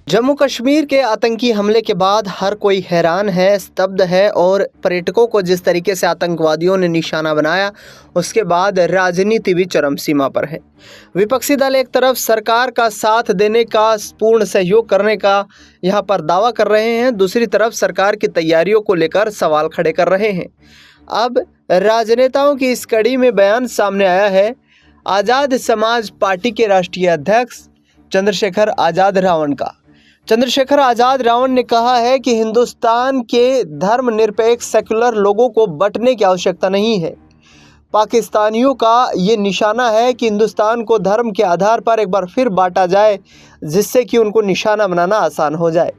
जम्मू कश्मीर के आतंकी हमले के बाद हर कोई हैरान है, स्तब्ध है और पर्यटकों को जिस तरीके से आतंकवादियों ने निशाना बनाया, उसके बाद राजनीति भी चरम सीमा पर है। विपक्षी दल एक तरफ सरकार का साथ देने का, पूर्ण सहयोग करने का यहाँ पर दावा कर रहे हैं, दूसरी तरफ सरकार की तैयारियों को लेकर सवाल खड़े कर रहे हैं। अब राजनेताओं की इस कड़ी में बयान सामने आया है आज़ाद समाज पार्टी के राष्ट्रीय अध्यक्ष चंद्रशेखर आज़ाद रावण का। चंद्रशेखर आज़ाद रावण ने कहा है कि हिंदुस्तान के धर्मनिरपेक्ष सेक्युलर लोगों को बंटने की आवश्यकता नहीं है। पाकिस्तानियों का ये निशाना है कि हिंदुस्तान को धर्म के आधार पर एक बार फिर बांटा जाए, जिससे कि उनको निशाना बनाना आसान हो जाए।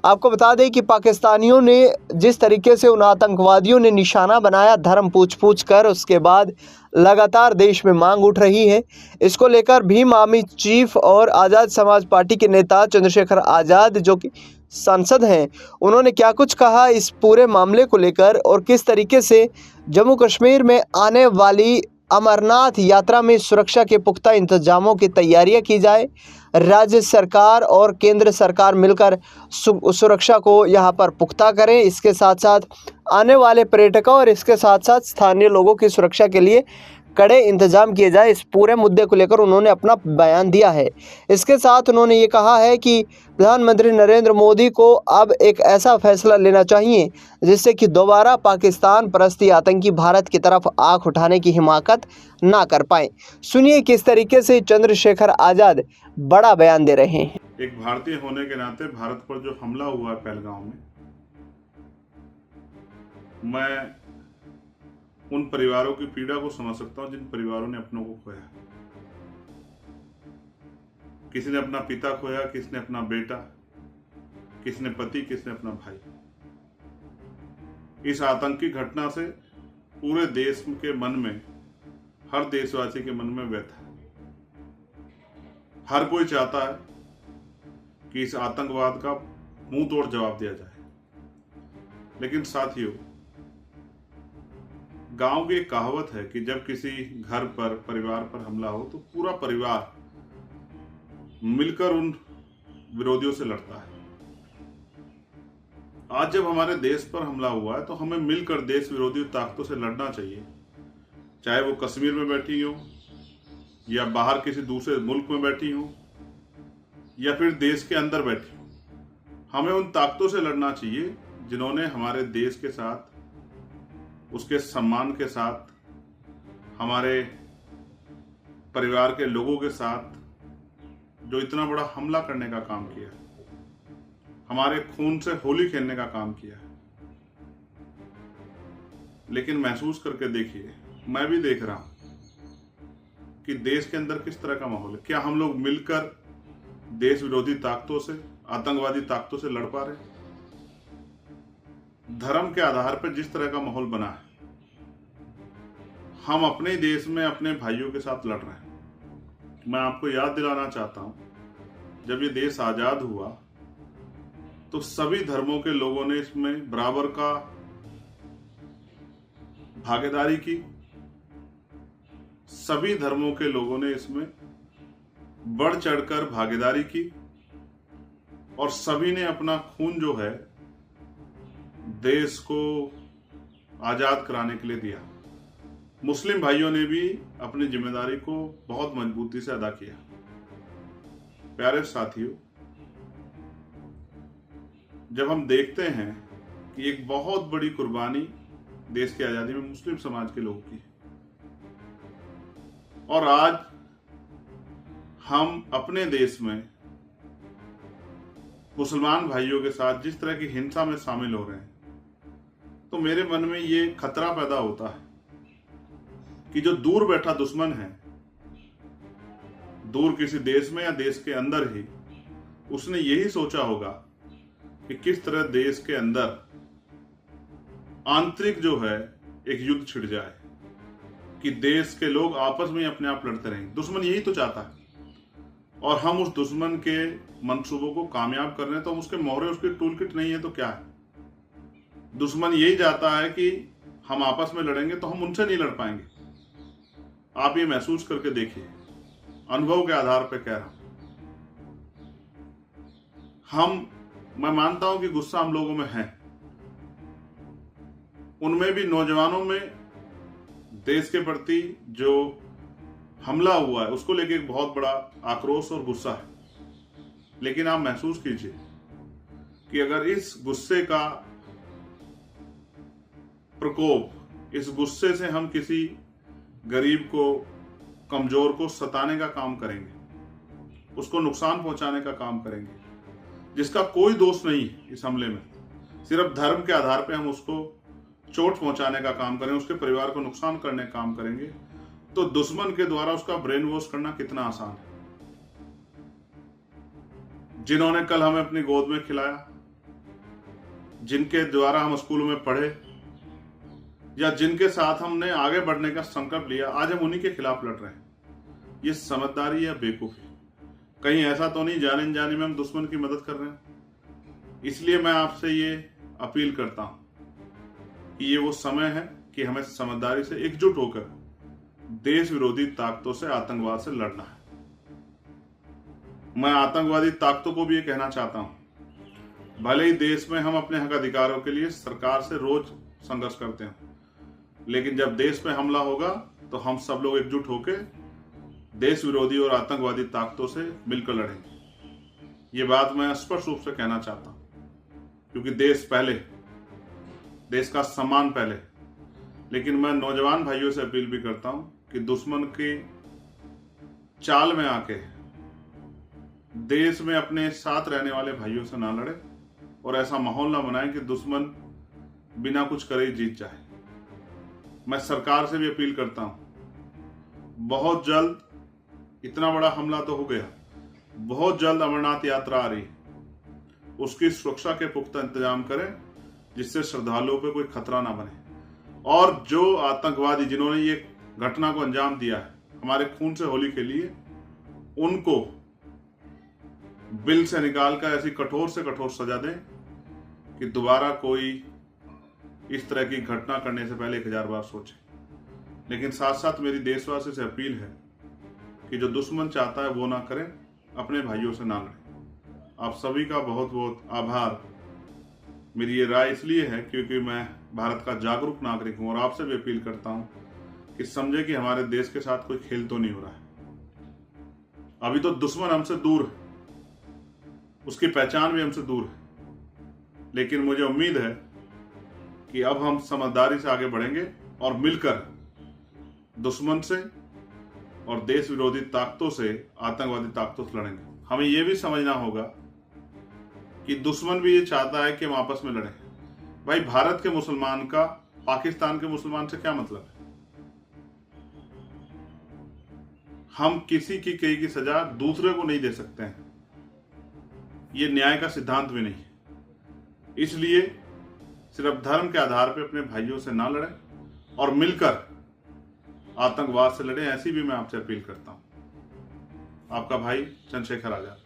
आपको बता दें कि पाकिस्तानियों ने जिस तरीके से उन आतंकवादियों ने निशाना बनाया धर्म पूछ कर, उसके बाद लगातार देश में मांग उठ रही है। इसको लेकर भीम आर्मी चीफ और आज़ाद समाज पार्टी के नेता चंद्रशेखर आज़ाद, जो कि सांसद हैं, उन्होंने क्या कुछ कहा इस पूरे मामले को लेकर और किस तरीके से जम्मू कश्मीर में आने वाली अमरनाथ यात्रा में सुरक्षा के पुख्ता इंतजामों की तैयारियां की जाए, राज्य सरकार और केंद्र सरकार मिलकर सुरक्षा को यहां पर पुख्ता करें। इसके साथ साथ आने वाले पर्यटकों और इसके साथ साथ स्थानीय लोगों की सुरक्षा के लिए कड़े इंतजाम किए जाए, इस पूरे मुद्दे को लेकर उन्होंने अपना बयान दिया है। इसके साथ उन्होंने ये कहा है कि प्रधानमंत्री नरेंद्र मोदी को अब एक ऐसा फैसला लेना चाहिए जिससे कि दोबारा पाकिस्तान परस्ती आतंकी भारत की तरफ आंख उठाने की हिमाकत ना कर पाए। सुनिए किस तरीके से चंद्रशेखर आज़ाद बड़ा बयान दे रहे हैं। एक भारतीय होने के नाते भारत पर जो हमला हुआ है पहलगाम में, मैं उन परिवारों की पीड़ा को समझ सकता हूं जिन परिवारों ने अपनों को खोया। किसी ने अपना पिता खोया, किसी ने अपना बेटा, किसी ने पति, किसी ने अपना भाई। इस आतंकी घटना से पूरे देश के मन में, हर देशवासी के मन में व्यथा है। हर कोई चाहता है कि इस आतंकवाद का मुंह तोड़ जवाब दिया जाए। लेकिन साथियों, गांव की एक कहावत है कि जब किसी घर पर, परिवार पर हमला हो तो पूरा परिवार मिलकर उन विरोधियों से लड़ता है। आज जब हमारे देश पर हमला हुआ है तो हमें मिलकर देश विरोधी ताकतों से लड़ना चाहिए, चाहे वो कश्मीर में बैठी हो या बाहर किसी दूसरे मुल्क में बैठी हो या फिर देश के अंदर बैठी हो। हमें उन ताकतों से लड़ना चाहिए जिन्होंने हमारे देश के साथ, उसके सम्मान के साथ, हमारे परिवार के लोगों के साथ जो इतना बड़ा हमला करने का काम किया, हमारे खून से होली खेलने का काम किया। लेकिन महसूस करके देखिए, मैं भी देख रहा हूं कि देश के अंदर किस तरह का माहौल है। क्या हम लोग मिलकर देश विरोधी ताकतों से, आतंकवादी ताकतों से लड़ पा रहे? धर्म के आधार पर जिस तरह का माहौल बना है, हम अपने देश में अपने भाइयों के साथ लड़ रहे हैं। मैं आपको याद दिलाना चाहता हूं, जब ये देश आजाद हुआ तो सभी धर्मों के लोगों ने इसमें बराबर का भागीदारी की। सभी धर्मों के लोगों ने इसमें बढ़ चढ़कर भागीदारी की और सभी ने अपना खून जो है देश को आजाद कराने के लिए दिया। मुस्लिम भाइयों ने भी अपनी जिम्मेदारी को बहुत मजबूती से अदा किया। प्यारे साथियों, जब हम देखते हैं कि एक बहुत बड़ी कुर्बानी देश की आजादी में मुस्लिम समाज के लोगों की है और आज हम अपने देश में मुसलमान भाइयों के साथ जिस तरह की हिंसा में शामिल हो रहे हैं, तो मेरे मन में ये खतरा पैदा होता है कि जो दूर बैठा दुश्मन है, दूर किसी देश में या देश के अंदर ही, उसने यही सोचा होगा कि किस तरह देश के अंदर आंतरिक जो है एक युद्ध छिड़ जाए, कि देश के लोग आपस में अपने आप लड़ते रहेंगे। दुश्मन यही तो चाहता है और हम उस दुश्मन के मंसूबों को कामयाब कर रहे हैं। तो हम उसके मोहरे, उसके टूल किट नहीं है तो क्या है? दुश्मन यही चाहता है कि हम आपस में लड़ेंगे तो हम उनसे नहीं लड़ पाएंगे। आप ये महसूस करके देखिए, अनुभव के आधार पर कह रहा हूं। मैं मानता हूं कि गुस्सा हम लोगों में है, उनमें भी नौजवानों में देश के प्रति जो हमला हुआ है उसको लेके एक बहुत बड़ा आक्रोश और गुस्सा है। लेकिन आप महसूस कीजिए कि अगर इस गुस्से का प्रकोप, इस गुस्से से हम किसी गरीब को, कमजोर को सताने का काम करेंगे, उसको नुकसान पहुंचाने का काम करेंगे, जिसका कोई दोष नहीं इस हमले में, सिर्फ धर्म के आधार पे हम उसको चोट पहुंचाने का काम करेंगे, उसके परिवार को नुकसान करने का काम करेंगे, तो दुश्मन के द्वारा उसका ब्रेन वॉश करना कितना आसान है। जिन्होंने कल हमें अपनी गोद में खिलाया, जिनके द्वारा हम स्कूलों में पढ़े, या जिनके साथ हमने आगे बढ़ने का संकल्प लिया, आज हम उन्हीं के खिलाफ लड़ रहे हैं। ये समझदारी या बेवकूफी? कहीं ऐसा तो नहीं जाने जाने में हम दुश्मन की मदद कर रहे हैं? इसलिए मैं आपसे ये अपील करता हूं कि ये वो समय है कि हमें समझदारी से एकजुट होकर देश विरोधी ताकतों से, आतंकवाद से लड़ना है। मैं आतंकवादी ताकतों को भी ये कहना चाहता हूं, भले ही देश में हम अपने हक अधिकारों के लिए सरकार से रोज संघर्ष करते हैं, लेकिन जब देश पे हमला होगा तो हम सब लोग एकजुट होकर देश विरोधी और आतंकवादी ताकतों से मिलकर लड़ेंगे। ये बात मैं स्पष्ट रूप से कहना चाहता हूं, क्योंकि देश पहले, देश का सम्मान पहले। लेकिन मैं नौजवान भाइयों से अपील भी करता हूं कि दुश्मन के चाल में आके देश में अपने साथ रहने वाले भाइयों से ना लड़े और ऐसा माहौल ना बनाए कि दुश्मन बिना कुछ करे ही जीत जाए। मैं सरकार से भी अपील करता हूं, बहुत जल्द, इतना बड़ा हमला तो हो गया, बहुत जल्द अमरनाथ यात्रा आ रही है, उसकी सुरक्षा के पुख्ता इंतजाम करें जिससे श्रद्धालुओं पे कोई खतरा ना बने। और जो आतंकवादी जिन्होंने ये घटना को अंजाम दिया है हमारे खून से होली के लिए, उनको बिल से निकालकर ऐसी कठोर से कठोर सजा दें कि दोबारा कोई इस तरह की घटना करने से पहले 1000 बार सोचे। लेकिन साथ साथ मेरी देशवासी से अपील है कि जो दुश्मन चाहता है वो ना करें, अपने भाइयों से ना लड़ें। आप सभी का बहुत बहुत आभार। मेरी ये राय इसलिए है क्योंकि मैं भारत का जागरूक नागरिक हूं और आपसे भी अपील करता हूं कि समझे कि हमारे देश के साथ कोई खेल तो नहीं हो रहा है। अभी तो दुश्मन हमसे दूर है, उसकी पहचान भी हमसे दूर है, लेकिन मुझे उम्मीद है कि अब हम समझदारी से आगे बढ़ेंगे और मिलकर दुश्मन से और देश विरोधी ताकतों से, आतंकवादी ताकतों से लड़ेंगे। हमें यह भी समझना होगा कि दुश्मन भी ये चाहता है कि हम आपस में लड़ें। भाई, भारत के मुसलमान का पाकिस्तान के मुसलमान से क्या मतलब है? हम किसी की कई की सजा दूसरे को नहीं दे सकते हैं, ये न्याय का सिद्धांत भी नहीं है। इसलिए सिर्फ धर्म के आधार पर अपने भाइयों से ना लड़ें और मिलकर आतंकवाद से लड़ें, ऐसी भी मैं आपसे अपील करता हूं। आपका भाई चंद्रशेखर आजाद।